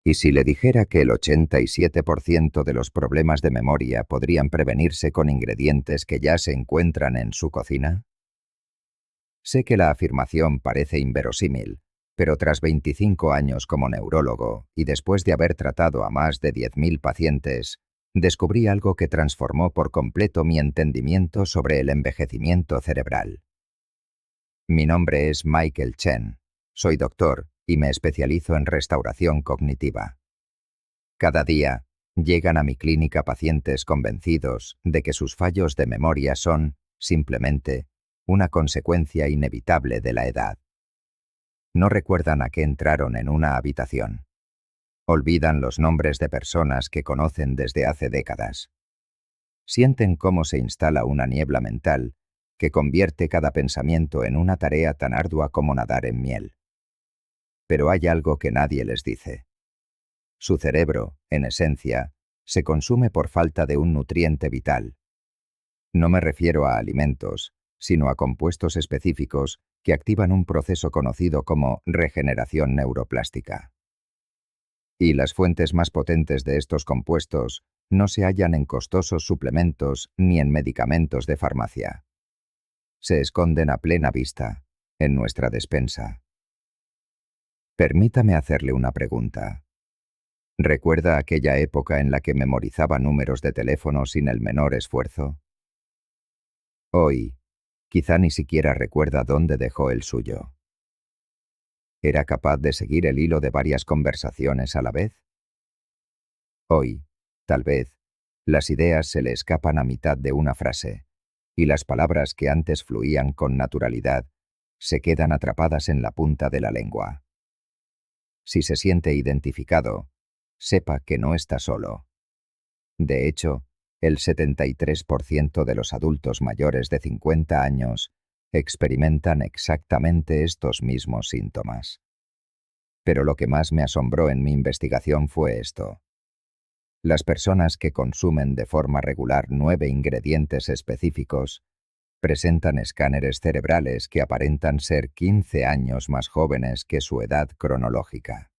¿Y si le dijera que el 87% de los problemas de memoria podrían prevenirse con ingredientes que ya se encuentran en su cocina? Sé que la afirmación parece inverosímil, pero tras 25 años como neurólogo y después de haber tratado a más de 10.000 pacientes, descubrí algo que transformó por completo mi entendimiento sobre el envejecimiento cerebral. Mi nombre es Michael Chen, soy doctor y me especializo en restauración cognitiva. Cada día llegan a mi clínica pacientes convencidos de que sus fallos de memoria son, simplemente, una consecuencia inevitable de la edad. No recuerdan a qué entraron en una habitación. Olvidan los nombres de personas que conocen desde hace décadas. Sienten cómo se instala una niebla mental que convierte cada pensamiento en una tarea tan ardua como nadar en miel. Pero hay algo que nadie les dice. Su cerebro, en esencia, se consume por falta de un nutriente vital. No me refiero a alimentos, sino a compuestos específicos que activan un proceso conocido como regeneración neuroplástica. Y las fuentes más potentes de estos compuestos no se hallan en costosos suplementos ni en medicamentos de farmacia. Se esconden a plena vista, en nuestra despensa. Permítame hacerle una pregunta. ¿Recuerda aquella época en la que memorizaba números de teléfono sin el menor esfuerzo? Hoy, quizá ni siquiera recuerda dónde dejó el suyo. ¿Era capaz de seguir el hilo de varias conversaciones a la vez? Hoy, tal vez, las ideas se le escapan a mitad de una frase, y las palabras que antes fluían con naturalidad se quedan atrapadas en la punta de la lengua. Si se siente identificado, sepa que no está solo. De hecho, el 73% de los adultos mayores de 50 años experimentan exactamente estos mismos síntomas. Pero lo que más me asombró en mi investigación fue esto. Las personas que consumen de forma regular 9 ingredientes específicos presentan escáneres cerebrales que aparentan ser 15 años más jóvenes que su edad cronológica.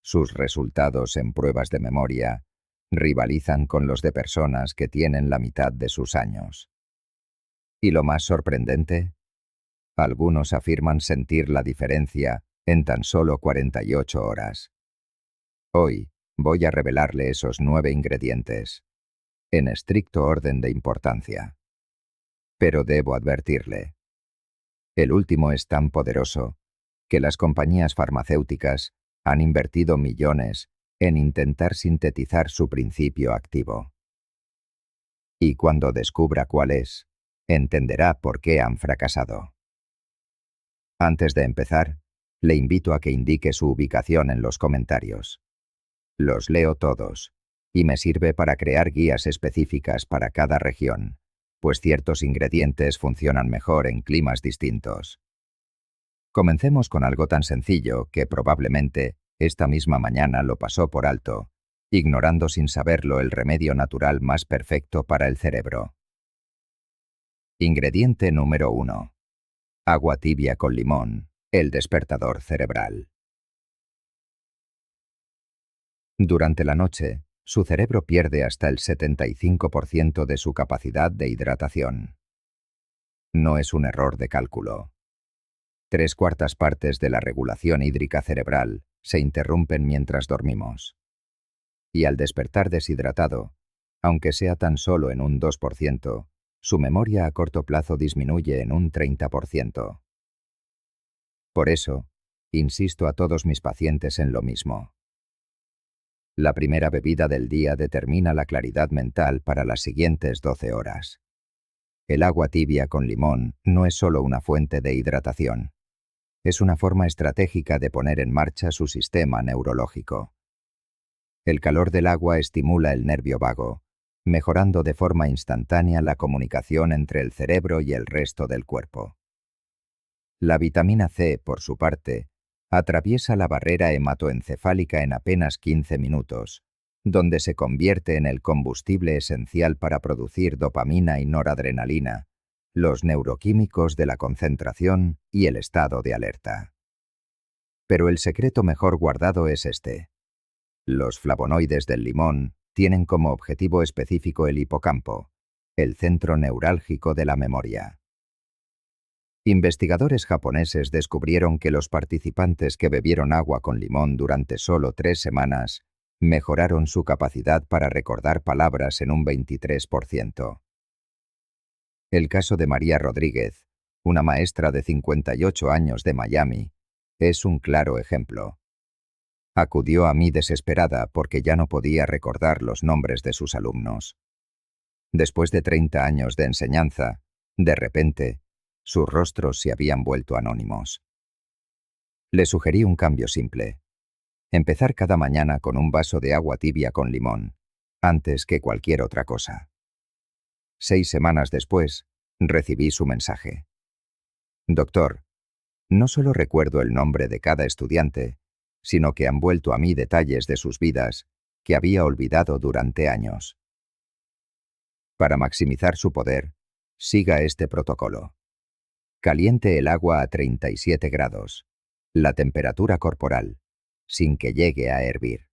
Sus resultados en pruebas de memoria rivalizan con los de personas que tienen la mitad de sus años. ¿Y lo más sorprendente? Algunos afirman sentir la diferencia en tan solo 48 horas. Hoy voy a revelarle esos 9 ingredientes, en estricto orden de importancia. Pero debo advertirle. El último es tan poderoso que las compañías farmacéuticas han invertido millones en intentar sintetizar su principio activo. Y cuando descubra cuál es, entenderá por qué han fracasado. Antes de empezar, le invito a que indique su ubicación en los comentarios. Los leo todos, y me sirve para crear guías específicas para cada región, pues ciertos ingredientes funcionan mejor en climas distintos. Comencemos con algo tan sencillo que probablemente esta misma mañana lo pasó por alto, ignorando sin saberlo el remedio natural más perfecto para el cerebro. Ingrediente número 1. Agua tibia con limón, el despertador cerebral. Durante la noche, su cerebro pierde hasta el 75% de su capacidad de hidratación. No es un error de cálculo. 3/4 partes de la regulación hídrica cerebral se interrumpen mientras dormimos. Y al despertar deshidratado, aunque sea tan solo en un 2%, su memoria a corto plazo disminuye en un 30%. Por eso, insisto a todos mis pacientes en lo mismo. La primera bebida del día determina la claridad mental para las siguientes 12 horas. El agua tibia con limón no es solo una fuente de hidratación. Es una forma estratégica de poner en marcha su sistema neurológico. El calor del agua estimula el nervio vago, mejorando de forma instantánea la comunicación entre el cerebro y el resto del cuerpo. La vitamina C, por su parte, atraviesa la barrera hematoencefálica en apenas 15 minutos, donde se convierte en el combustible esencial para producir dopamina y noradrenalina, los neuroquímicos de la concentración y el estado de alerta. Pero el secreto mejor guardado es este. Los flavonoides del limón tienen como objetivo específico el hipocampo, el centro neurálgico de la memoria. Investigadores japoneses descubrieron que los participantes que bebieron agua con limón durante solo 3 semanas mejoraron su capacidad para recordar palabras en un 23%. El caso de María Rodríguez, una maestra de 58 años de Miami, es un claro ejemplo. Acudió a mí desesperada porque ya no podía recordar los nombres de sus alumnos. Después de 30 años de enseñanza, de repente, sus rostros se habían vuelto anónimos. Le sugerí un cambio simple. Empezar cada mañana con un vaso de agua tibia con limón, antes que cualquier otra cosa. 6 semanas después, recibí su mensaje. Doctor, no solo recuerdo el nombre de cada estudiante, sino que han vuelto a mí detalles de sus vidas que había olvidado durante años. Para maximizar su poder, siga este protocolo. Caliente el agua a 37 grados, la temperatura corporal, sin que llegue a hervir.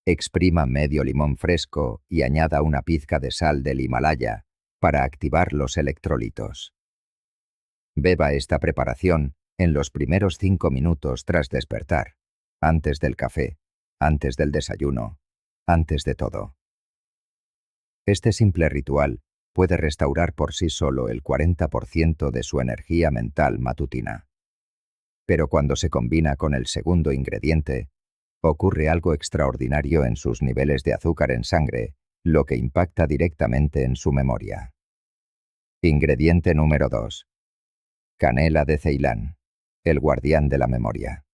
Exprima medio limón fresco y añada una pizca de sal del Himalaya para activar los electrolitos. Beba esta preparación en los primeros 5 minutos tras despertar, antes del café, antes del desayuno, antes de todo. Este simple ritual puede restaurar por sí solo el 40% de su energía mental matutina. Pero cuando se combina con el segundo ingrediente, ocurre algo extraordinario en sus niveles de azúcar en sangre, lo que impacta directamente en su memoria. Ingrediente número 2. Canela de Ceilán, el guardián de la memoria.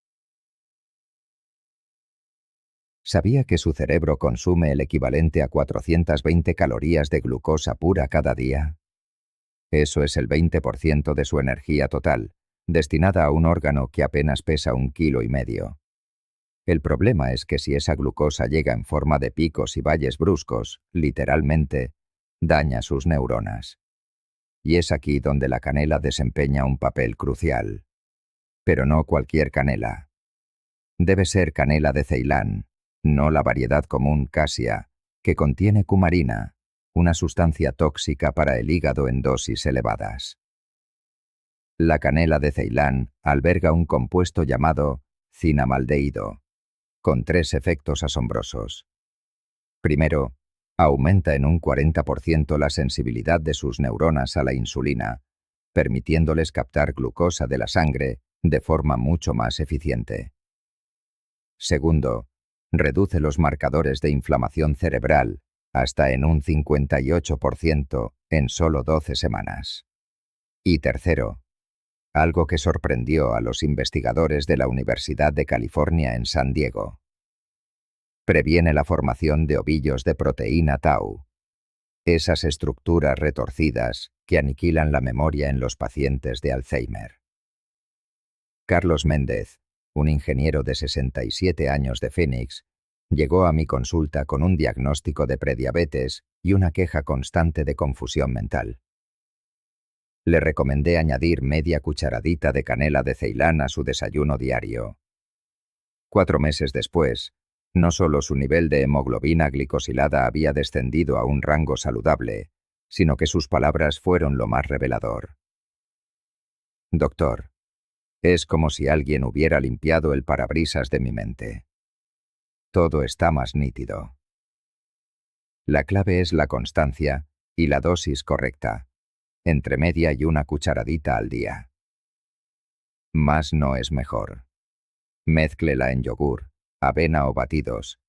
¿Sabía que su cerebro consume el equivalente a 420 calorías de glucosa pura cada día? Eso es el 20% de su energía total, destinada a un órgano que apenas pesa 1,5 kilos. El problema es que si esa glucosa llega en forma de picos y valles bruscos, literalmente, daña sus neuronas. Y es aquí donde la canela desempeña un papel crucial. Pero no cualquier canela. Debe ser canela de Ceilán, no la variedad común Cassia, que contiene cumarina, una sustancia tóxica para el hígado en dosis elevadas. La canela de Ceilán alberga un compuesto llamado cinamaldehído, con 3 efectos asombrosos. Primero, aumenta en un 40% la sensibilidad de sus neuronas a la insulina, permitiéndoles captar glucosa de la sangre de forma mucho más eficiente. Segundo, reduce los marcadores de inflamación cerebral hasta en un 58% en solo 12 semanas. Y tercero, algo que sorprendió a los investigadores de la Universidad de California en San Diego. Previene la formación de ovillos de proteína tau, esas estructuras retorcidas que aniquilan la memoria en los pacientes de Alzheimer. Carlos Méndez, un ingeniero de 67 años de Phoenix, llegó a mi consulta con un diagnóstico de prediabetes y una queja constante de confusión mental. Le recomendé añadir media cucharadita de canela de Ceilán a su desayuno diario. 4 meses después, no solo su nivel de hemoglobina glicosilada había descendido a un rango saludable, sino que sus palabras fueron lo más revelador. Doctor, es como si alguien hubiera limpiado el parabrisas de mi mente. Todo está más nítido. La clave es la constancia y la dosis correcta, entre media y una cucharadita al día. Más no es mejor. Mézclela en yogur, avena o batidos,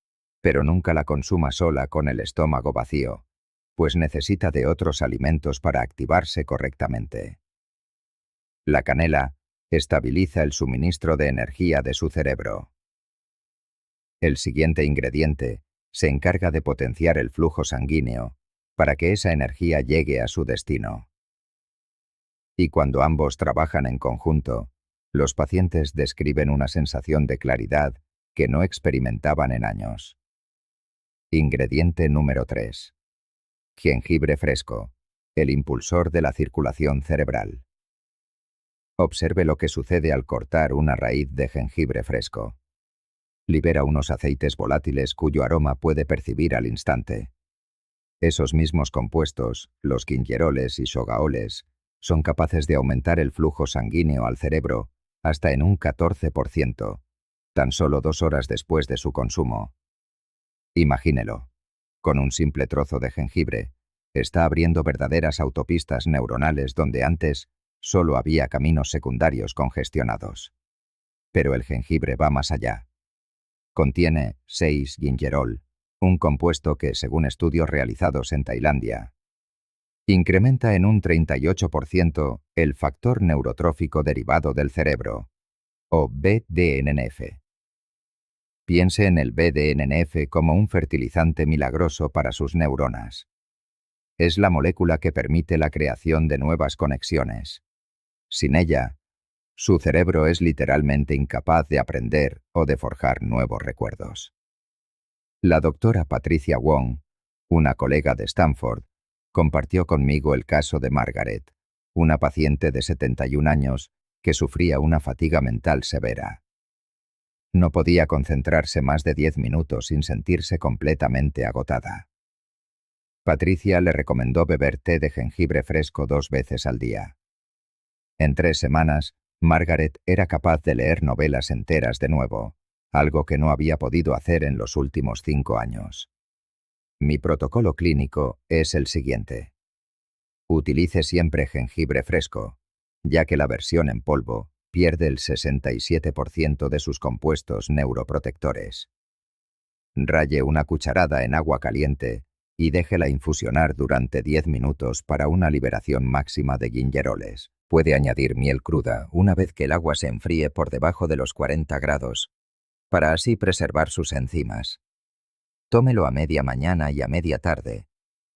pero nunca la consuma sola con el estómago vacío, pues necesita de otros alimentos para activarse correctamente. La canela estabiliza el suministro de energía de su cerebro. El siguiente ingrediente se encarga de potenciar el flujo sanguíneo para que esa energía llegue a su destino. Y cuando ambos trabajan en conjunto, los pacientes describen una sensación de claridad que no experimentaban en años. Ingrediente número 3. Jengibre fresco, el impulsor de la circulación cerebral. Observe lo que sucede al cortar una raíz de jengibre fresco. Libera unos aceites volátiles cuyo aroma puede percibir al instante. Esos mismos compuestos, los gingeroles y shogaoles, son capaces de aumentar el flujo sanguíneo al cerebro hasta en un 14%, tan solo 2 horas después de su consumo. Imagínelo. Con un simple trozo de jengibre, está abriendo verdaderas autopistas neuronales donde antes solo había caminos secundarios congestionados. Pero el jengibre va más allá. Contiene 6-gingerol, un compuesto que, según estudios realizados en Tailandia, incrementa en un 38% el factor neurotrófico derivado del cerebro, o BDNF. Piense en el BDNF como un fertilizante milagroso para sus neuronas. Es la molécula que permite la creación de nuevas conexiones. Sin ella, su cerebro es literalmente incapaz de aprender o de forjar nuevos recuerdos. La doctora Patricia Wong, una colega de Stanford, compartió conmigo el caso de Margaret, una paciente de 71 años que sufría una fatiga mental severa. No podía concentrarse más de 10 minutos sin sentirse completamente agotada. Patricia le recomendó beber té de jengibre fresco 2 veces al día. En 3 semanas, Margaret era capaz de leer novelas enteras de nuevo, algo que no había podido hacer en los últimos 5 años. Mi protocolo clínico es el siguiente. Utilice siempre jengibre fresco, ya que la versión en polvo pierde el 67% de sus compuestos neuroprotectores. Raye una cucharada en agua caliente y déjela infusionar durante 10 minutos para una liberación máxima de gingeroles. Puede añadir miel cruda una vez que el agua se enfríe por debajo de los 40 grados, para así preservar sus enzimas. Tómelo a media mañana y a media tarde,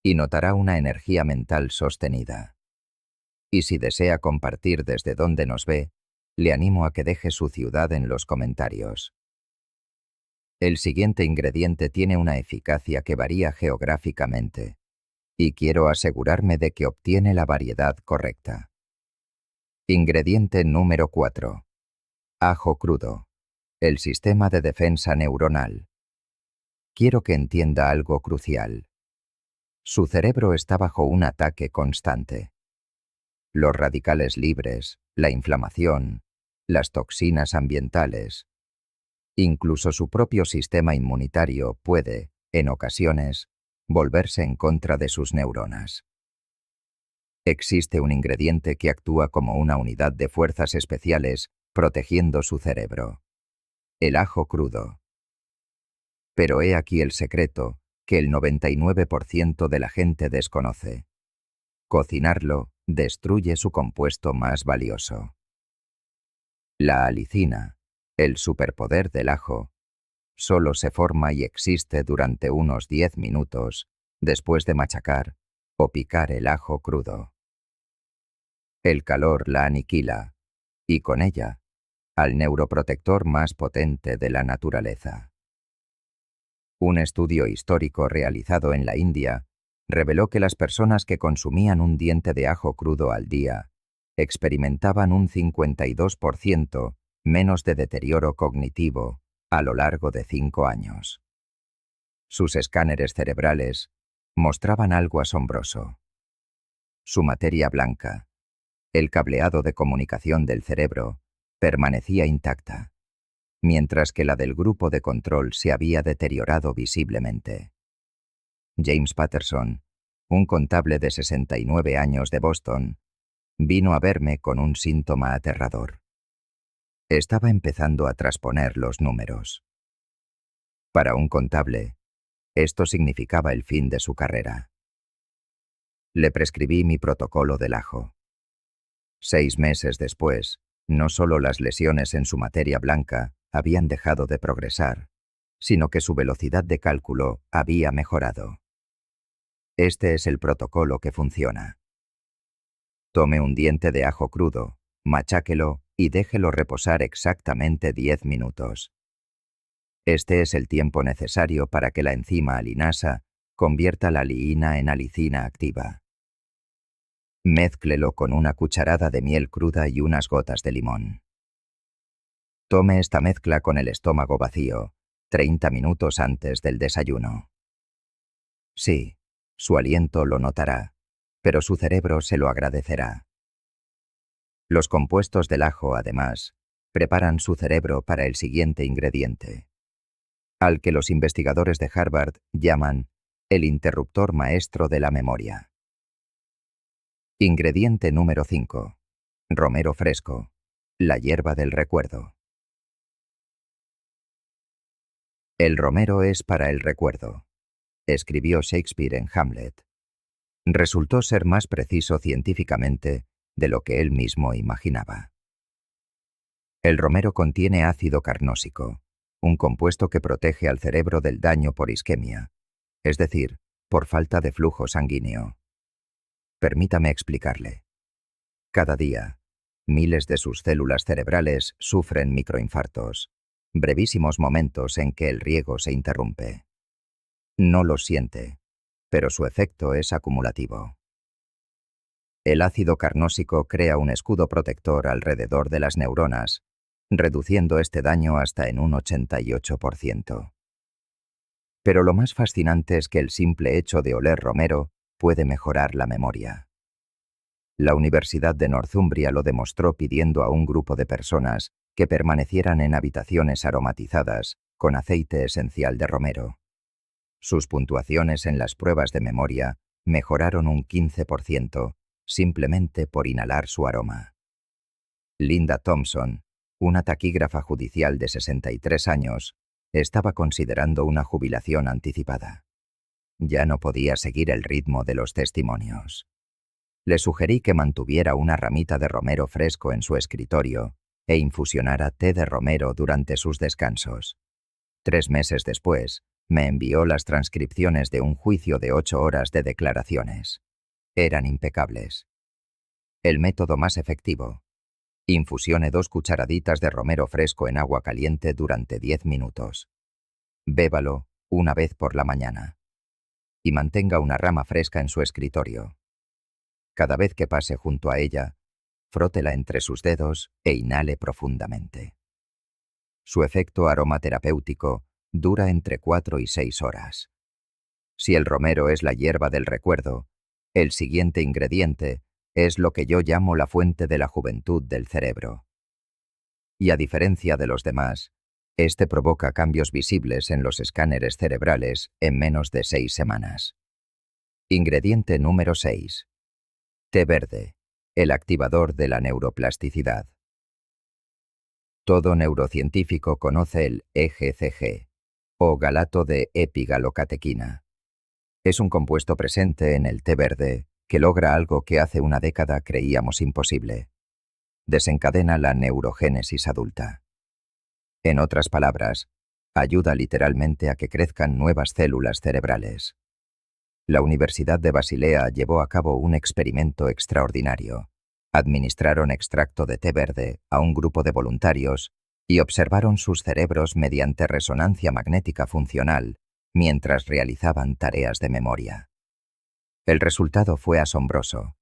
y notará una energía mental sostenida. Y si desea compartir desde donde nos ve, le animo a que deje su ciudad en los comentarios. El siguiente ingrediente tiene una eficacia que varía geográficamente, y quiero asegurarme de que obtiene la variedad correcta. Ingrediente número 4. Ajo crudo. El sistema de defensa neuronal. Quiero que entienda algo crucial. Su cerebro está bajo un ataque constante. Los radicales libres, la inflamación, las toxinas ambientales, incluso su propio sistema inmunitario puede, en ocasiones, volverse en contra de sus neuronas. Existe un ingrediente que actúa como una unidad de fuerzas especiales, protegiendo su cerebro. El ajo crudo. Pero he aquí el secreto que el 99% de la gente desconoce. Cocinarlo destruye su compuesto más valioso. La alicina, el superpoder del ajo, solo se forma y existe durante unos 10 minutos después de machacar o picar el ajo crudo. El calor la aniquila, y con ella, al neuroprotector más potente de la naturaleza. Un estudio histórico realizado en la India reveló que las personas que consumían un diente de ajo crudo al día experimentaban un 52% menos de deterioro cognitivo a lo largo de 5 años. Sus escáneres cerebrales mostraban algo asombroso. Su materia blanca, el cableado de comunicación del cerebro, permanecía intacta, mientras que la del grupo de control se había deteriorado visiblemente. James Patterson, un contable de 69 años de Boston, vino a verme con un síntoma aterrador. Estaba empezando a trasponer los números. Para un contable, esto significaba el fin de su carrera. Le prescribí mi protocolo del ajo. 6 meses después, no solo las lesiones en su materia blanca habían dejado de progresar, sino que su velocidad de cálculo había mejorado. Este es el protocolo que funciona. Tome un diente de ajo crudo, macháquelo y déjelo reposar exactamente 10 minutos. Este es el tiempo necesario para que la enzima alinasa convierta la liina en alicina activa. Mézclelo con una cucharada de miel cruda y unas gotas de limón. Tome esta mezcla con el estómago vacío 30 minutos antes del desayuno. Sí, su aliento lo notará, pero su cerebro se lo agradecerá. Los compuestos del ajo, además, preparan su cerebro para el siguiente ingrediente, al que los investigadores de Harvard llaman el interruptor maestro de la memoria. Ingrediente número 5. Romero fresco, la hierba del recuerdo. El romero es para el recuerdo, escribió Shakespeare en Hamlet. Resultó ser más preciso científicamente de lo que él mismo imaginaba. El romero contiene ácido carnósico, un compuesto que protege al cerebro del daño por isquemia, es decir, por falta de flujo sanguíneo. Permítame explicarle. Cada día, miles de sus células cerebrales sufren microinfartos, brevísimos momentos en que el riego se interrumpe. No los siente, pero su efecto es acumulativo. El ácido carnósico crea un escudo protector alrededor de las neuronas, reduciendo este daño hasta en un 88%. Pero lo más fascinante es que el simple hecho de oler romero puede mejorar la memoria. La Universidad de Northumbria lo demostró pidiendo a un grupo de personas que permanecieran en habitaciones aromatizadas con aceite esencial de romero. Sus puntuaciones en las pruebas de memoria mejoraron un 15% simplemente por inhalar su aroma. Linda Thompson, una taquígrafa judicial de 63 años, estaba considerando una jubilación anticipada. Ya no podía seguir el ritmo de los testimonios. Le sugerí que mantuviera una ramita de romero fresco en su escritorio e infusionara té de romero durante sus descansos. 3 meses después, me envió las transcripciones de un juicio de 8 horas de declaraciones. Eran impecables. El método más efectivo. Infusione 2 cucharaditas de romero fresco en agua caliente durante 10 minutos. Bébalo una vez por la mañana. Y mantenga una rama fresca en su escritorio. Cada vez que pase junto a ella, frótela entre sus dedos e inhale profundamente. Su efecto aromaterapéutico dura entre 4 y 6 horas. Si el romero es la hierba del recuerdo, el siguiente ingrediente es lo que yo llamo la fuente de la juventud del cerebro. Y a diferencia de los demás, este provoca cambios visibles en los escáneres cerebrales en menos de 6 semanas. Ingrediente número 6. Té verde, el activador de la neuroplasticidad. Todo neurocientífico conoce el EGCG, o galato de epigalocatequina. Es un compuesto presente en el té verde que logra algo que hace una década creíamos imposible. Desencadena la neurogénesis adulta. En otras palabras, ayuda literalmente a que crezcan nuevas células cerebrales. La Universidad de Basilea llevó a cabo un experimento extraordinario. Administraron extracto de té verde a un grupo de voluntarios y observaron sus cerebros mediante resonancia magnética funcional mientras realizaban tareas de memoria. El resultado fue asombroso.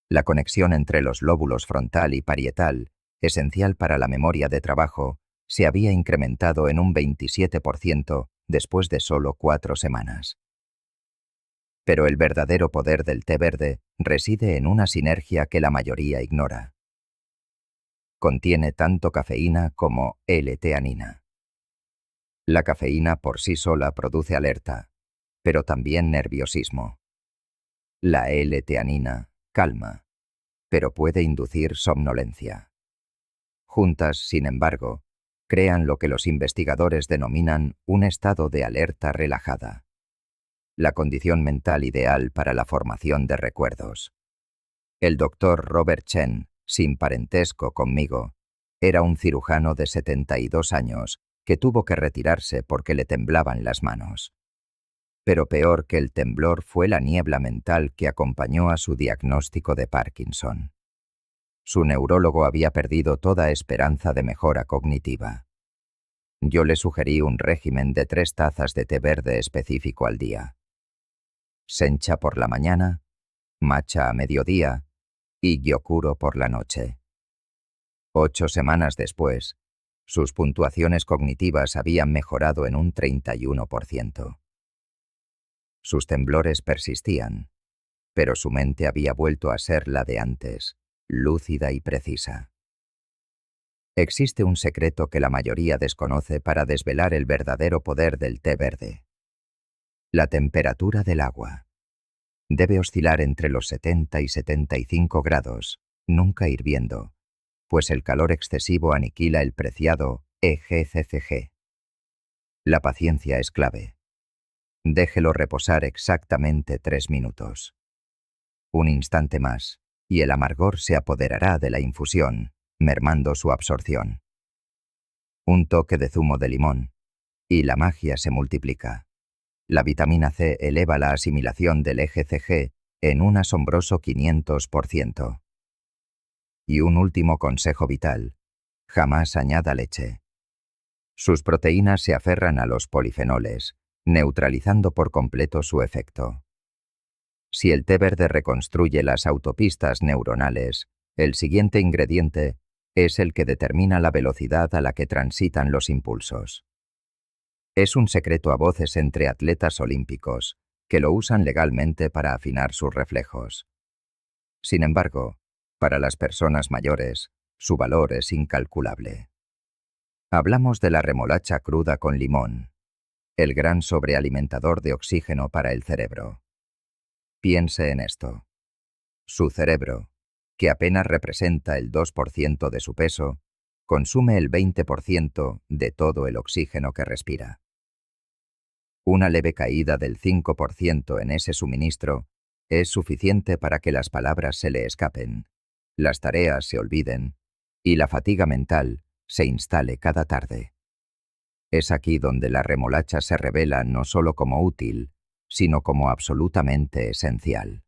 La conexión entre los lóbulos frontal y parietal, esencial para la memoria de trabajo, se había incrementado en un 27% después de solo 4 semanas. Pero el verdadero poder del té verde reside en una sinergia que la mayoría ignora. Contiene tanto cafeína como L-teanina. La cafeína por sí sola produce alerta, pero también nerviosismo. La L-teanina calma, pero puede inducir somnolencia. Juntas, sin embargo, crean lo que los investigadores denominan un estado de alerta relajada, la condición mental ideal para la formación de recuerdos. El doctor Robert Chen, sin parentesco conmigo, era un cirujano de 72 años que tuvo que retirarse porque le temblaban las manos. Pero peor que el temblor fue la niebla mental que acompañó a su diagnóstico de Parkinson. Su neurólogo había perdido toda esperanza de mejora cognitiva. Yo le sugerí un régimen de 3 tazas de té verde específico al día. Sencha por la mañana, matcha a mediodía y gyokuro por la noche. 8 semanas después, Sus puntuaciones cognitivas habían mejorado en un 31%. Sus temblores persistían, pero su mente había vuelto a ser la de antes, lúcida y precisa. Existe un secreto que la mayoría desconoce para desvelar el verdadero poder del té verde. La temperatura del agua debe oscilar entre los 70 y 75 grados, nunca hirviendo, pues el calor excesivo aniquila el preciado EGCCG. La paciencia es clave. Déjelo reposar exactamente 3 minutos. Un instante más, y el amargor se apoderará de la infusión, mermando su absorción. Un toque de zumo de limón, y la magia se multiplica. La vitamina C eleva la asimilación del EGCG en un asombroso 500%. Y un último consejo vital: jamás añada leche. Sus proteínas se aferran a los polifenoles, neutralizando por completo su efecto. Si el té verde reconstruye las autopistas neuronales, el siguiente ingrediente es el que determina la velocidad a la que transitan los impulsos. Es un secreto a voces entre atletas olímpicos, que lo usan legalmente para afinar sus reflejos. Sin embargo, para las personas mayores, su valor es incalculable. Hablamos de la remolacha cruda con limón, el gran sobrealimentador de oxígeno para el cerebro. Piense en esto. Su cerebro, que apenas representa el 2% de su peso, consume el 20% de todo el oxígeno que respira. Una leve caída del 5% en ese suministro es suficiente para que las palabras se le escapen, las tareas se olviden y la fatiga mental se instale cada tarde. Es aquí donde la remolacha se revela no solo como útil, sino como absolutamente esencial.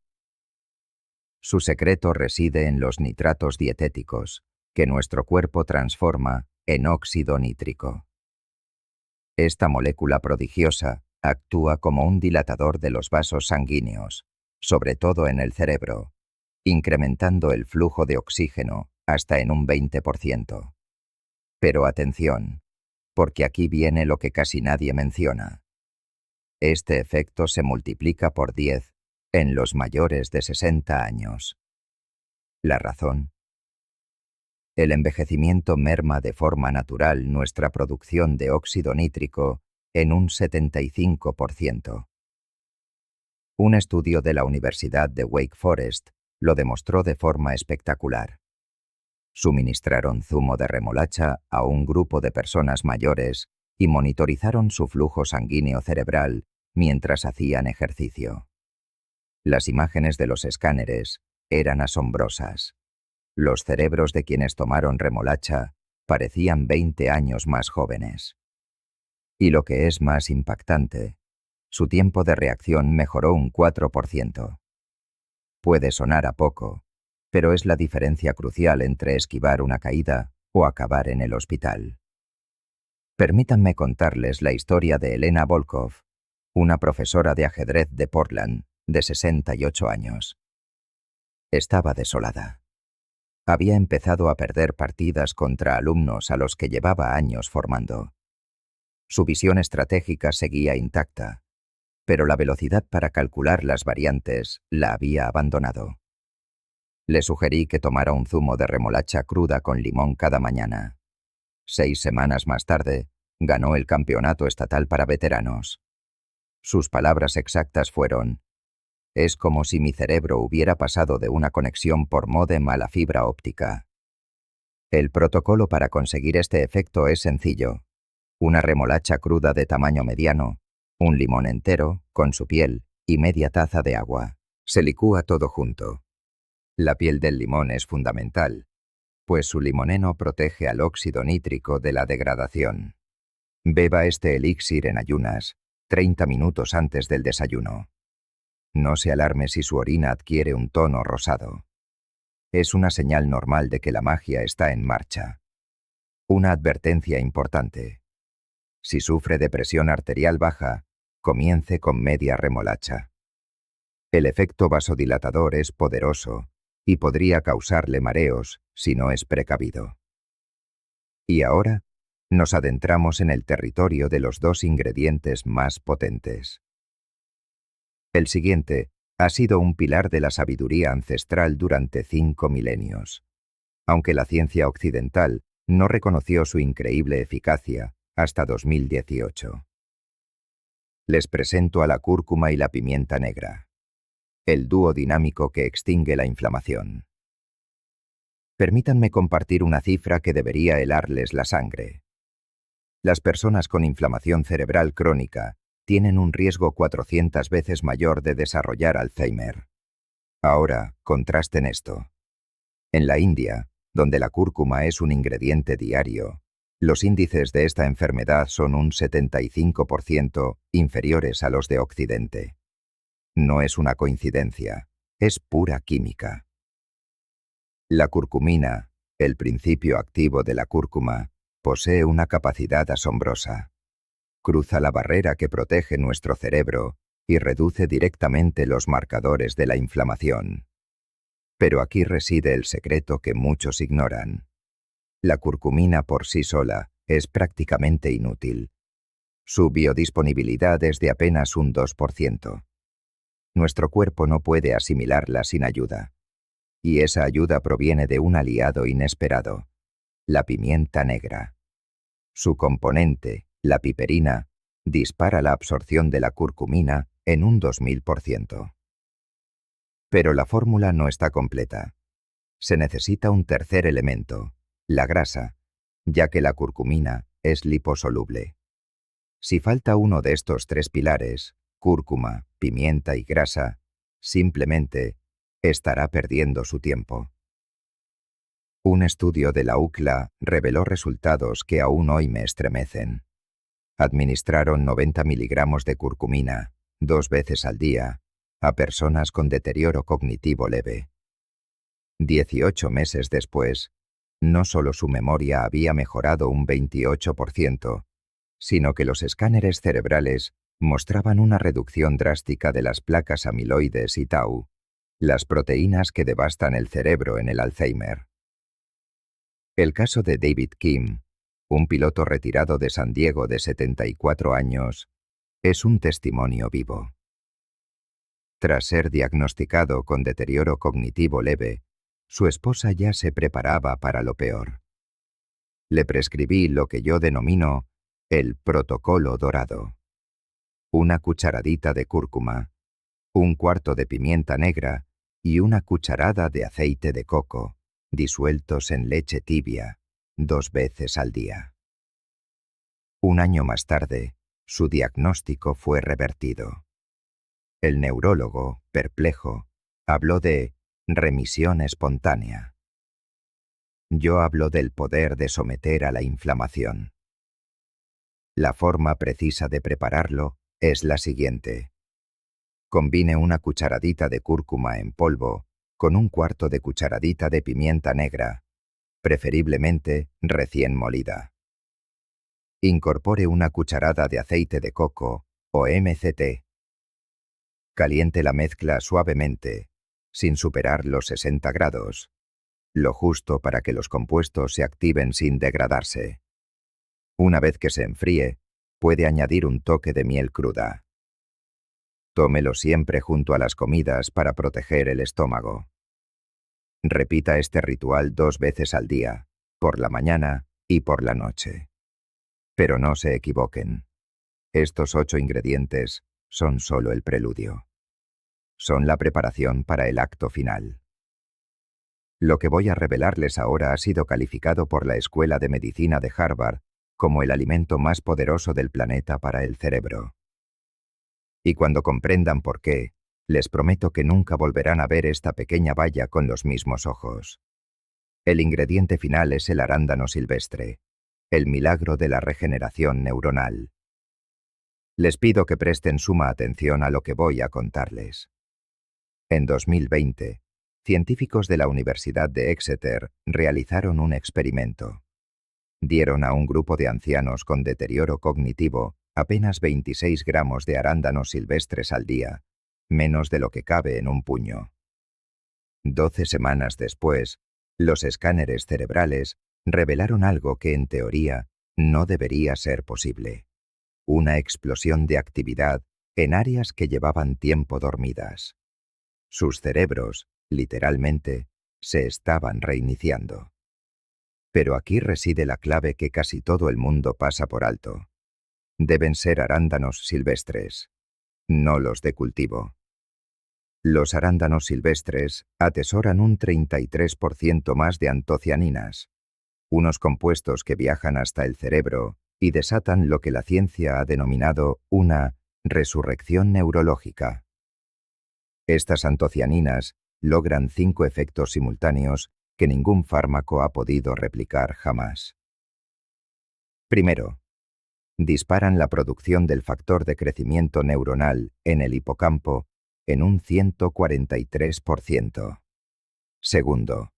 Su secreto reside en los nitratos dietéticos, que nuestro cuerpo transforma en óxido nítrico. Esta molécula prodigiosa actúa como un dilatador de los vasos sanguíneos, sobre todo en el cerebro, incrementando el flujo de oxígeno hasta en un 20%. Pero atención, porque aquí viene lo que casi nadie menciona. Este efecto se multiplica por 10 en los mayores de 60 años. ¿La razón? El envejecimiento merma de forma natural nuestra producción de óxido nítrico en un 75%. Un estudio de la Universidad de Wake Forest lo demostró de forma espectacular. Suministraron zumo de remolacha a un grupo de personas mayores y monitorizaron su flujo sanguíneo cerebral mientras hacían ejercicio. Las imágenes de los escáneres eran asombrosas. Los cerebros de quienes tomaron remolacha parecían 20 años más jóvenes. Y lo que es más impactante, su tiempo de reacción mejoró un 4%. Puede sonar a poco, pero es la diferencia crucial entre esquivar una caída o acabar en el hospital. Permítanme contarles la historia de Elena Volkov, una profesora de ajedrez de Portland, de 68 años. Estaba desolada. Había empezado a perder partidas contra alumnos a los que llevaba años formando. Su visión estratégica seguía intacta, pero la velocidad para calcular las variantes la había abandonado. Le sugerí que tomara un zumo de remolacha cruda con limón cada mañana. 6 semanas más tarde, ganó el campeonato estatal para veteranos. Sus palabras exactas fueron: «Es como si mi cerebro hubiera pasado de una conexión por módem a la fibra óptica». El protocolo para conseguir este efecto es sencillo. Una remolacha cruda de tamaño mediano, un limón entero, con su piel, y media taza de agua. Se licúa todo junto. La piel del limón es fundamental, pues su limoneno protege al óxido nítrico de la degradación. Beba este elixir en ayunas, 30 minutos antes del desayuno. No se alarme si su orina adquiere un tono rosado. Es una señal normal de que la magia está en marcha. Una advertencia importante. Si sufre de presión arterial baja, comience con media remolacha. El efecto vasodilatador es poderoso y podría causarle mareos si no es precavido. Y ahora, Nos adentramos en el territorio de los dos ingredientes más potentes. El siguiente ha sido un pilar de la sabiduría ancestral durante 5 milenios. Aunque la ciencia occidental no reconoció su increíble eficacia hasta 2018. Les presento a la cúrcuma y la pimienta negra, el dúo dinámico que extingue la inflamación. Permítanme compartir una cifra que debería helarles la sangre. Las personas con inflamación cerebral crónica tienen un riesgo 400 veces mayor de desarrollar Alzheimer. Ahora, contrasten esto. En la India, donde la cúrcuma es un ingrediente diario, los índices de esta enfermedad son un 75% inferiores a los de Occidente. No es una coincidencia, es pura química. La curcumina, el principio activo de la cúrcuma, posee una capacidad asombrosa. Cruza la barrera que protege nuestro cerebro y reduce directamente los marcadores de la inflamación. Pero aquí reside el secreto que muchos ignoran. La curcumina por sí sola es prácticamente inútil. Su biodisponibilidad es de apenas un 2%. Nuestro cuerpo no puede asimilarla sin ayuda. Y esa ayuda proviene de un aliado inesperado, la pimienta negra. Su componente, la piperina, dispara la absorción de la curcumina en un 2000%. Pero la fórmula no está completa. Se necesita un tercer elemento, la grasa, ya que la curcumina es liposoluble. Si falta uno de estos tres pilares, cúrcuma, pimienta y grasa, simplemente estará perdiendo su tiempo. Un estudio de la UCLA reveló resultados que aún hoy me estremecen. Administraron 90 miligramos de curcumina, 2 veces al día, a personas con deterioro cognitivo leve. 18 meses después, no solo su memoria había mejorado un 28%, sino que los escáneres cerebrales mostraban una reducción drástica de las placas amiloides y tau, las proteínas que devastan el cerebro en el Alzheimer. El caso de David Kim, un piloto retirado de San Diego de 74 años, es un testimonio vivo. Tras ser diagnosticado con deterioro cognitivo leve, su esposa ya se preparaba para lo peor. Le prescribí lo que yo denomino el protocolo dorado. Una cucharadita de cúrcuma, un cuarto de pimienta negra y una cucharada de aceite de coco, disueltos en leche tibia, 2 veces al día. Un año más tarde, su diagnóstico fue revertido. El neurólogo, perplejo, habló de remisión espontánea. Yo hablo del poder de someter a la inflamación. La forma precisa de prepararlo es la siguiente. Combine una cucharadita de cúrcuma en polvo con un cuarto de cucharadita de pimienta negra, preferiblemente recién molida. Incorpore una cucharada de aceite de coco o MCT. Caliente la mezcla suavemente, sin superar los 60 grados, lo justo para que los compuestos se activen sin degradarse. Una vez que se enfríe, puede añadir un toque de miel cruda. Tómelo siempre junto a las comidas para proteger el estómago. Repita este ritual 2 veces al día, por la mañana y por la noche. Pero no se equivoquen. Estos 8 ingredientes son solo el preludio. Son la preparación para el acto final. Lo que voy a revelarles ahora ha sido calificado por la Escuela de Medicina de Harvard como el alimento más poderoso del planeta para el cerebro. Y cuando comprendan por qué, les prometo que nunca volverán a ver esta pequeña baya con los mismos ojos. El ingrediente final es el arándano silvestre, el milagro de la regeneración neuronal. Les pido que presten suma atención a lo que voy a contarles. En 2020, científicos de la Universidad de Exeter realizaron un experimento. Dieron a un grupo de ancianos con deterioro cognitivo apenas 26 gramos de arándanos silvestres al día, menos de lo que cabe en un puño. 12 semanas después, los escáneres cerebrales revelaron algo que, en teoría, No debería ser posible. Una explosión de actividad en áreas que llevaban tiempo dormidas. Sus cerebros, literalmente, se estaban reiniciando. Pero aquí reside la clave que casi todo el mundo pasa por alto. Deben ser arándanos silvestres, no los de cultivo. Los arándanos silvestres atesoran un 33% más de antocianinas, unos compuestos que viajan hasta el cerebro y desatan lo que la ciencia ha denominado una resurrección neurológica. Estas antocianinas logran 5 efectos simultáneos que ningún fármaco ha podido replicar jamás. Primero, disparan la producción del factor de crecimiento neuronal en el hipocampo en un 143%. Segundo,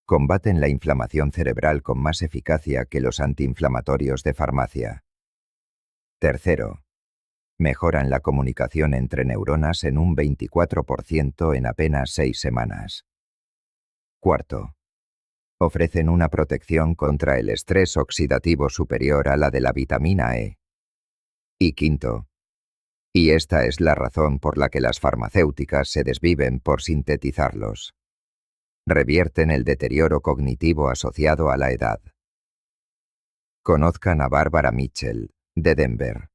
combaten la inflamación cerebral con más eficacia que los antiinflamatorios de farmacia. Tercero, mejoran la comunicación entre neuronas en un 24% en apenas 6 semanas. Cuarto, ofrecen una protección contra el estrés oxidativo superior a la de la vitamina E. Y quinto, y esta es la razón por la que las farmacéuticas se desviven por sintetizarlos, revierten el deterioro cognitivo asociado a la edad. Conozcan a Barbara Mitchell, de Denver.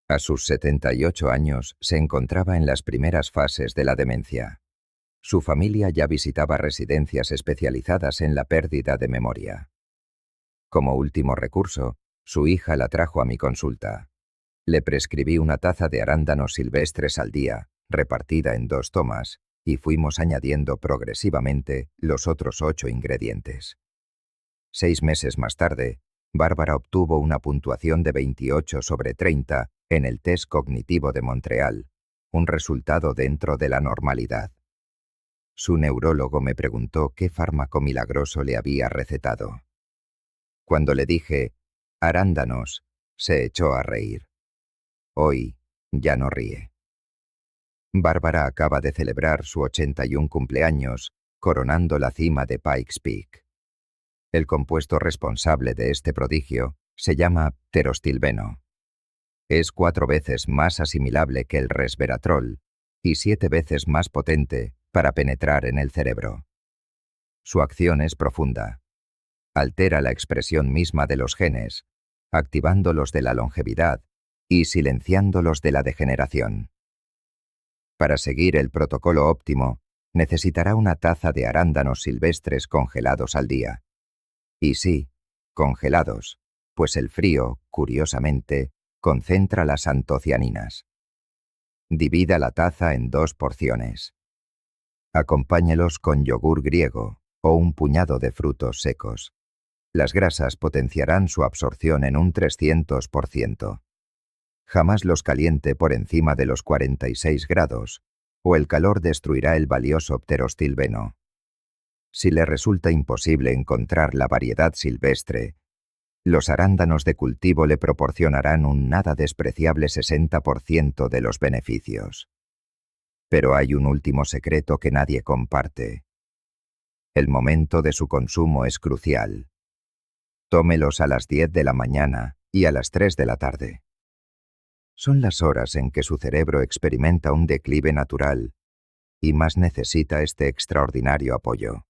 A sus 78 años se encontraba en las primeras fases de la demencia. Su familia ya visitaba residencias especializadas en la pérdida de memoria. Como último recurso, su hija la trajo a mi consulta. Le prescribí una taza de arándanos silvestres al día, repartida en 2 tomas, y fuimos añadiendo progresivamente los otros 8 ingredientes. 6 meses más tarde, Bárbara obtuvo una puntuación de 28 sobre 30 en el test cognitivo de Montreal, un resultado dentro de la normalidad. Su neurólogo me preguntó qué fármaco milagroso le había recetado. Cuando le dije, arándanos, se echó a reír. Hoy ya no ríe. Bárbara acaba de celebrar su 81 cumpleaños, coronando la cima de Pikes Peak. El compuesto responsable de este prodigio se llama pterostilbeno. Es 4 veces más asimilable que el resveratrol y 7 veces más potente para penetrar en el cerebro. Su acción es profunda. Altera la expresión misma de los genes, activando los de la longevidad y silenciando los de la degeneración. Para seguir el protocolo óptimo, necesitará una taza de arándanos silvestres congelados al día. Y sí, congelados, pues el frío, curiosamente, concentra las antocianinas. Divida la taza en 2 porciones. Acompáñelos con yogur griego o un puñado de frutos secos. Las grasas potenciarán su absorción en un 300%. Jamás los caliente por encima de los 46 grados, o el calor destruirá el valioso pterostilbeno. Si le resulta imposible encontrar la variedad silvestre, los arándanos de cultivo le proporcionarán un nada despreciable 60% de los beneficios. Pero hay un último secreto que nadie comparte. El momento de su consumo es crucial. Tómelos a las 10 de la mañana y a las 3 de la tarde. Son las horas en que su cerebro experimenta un declive natural y más necesita este extraordinario apoyo.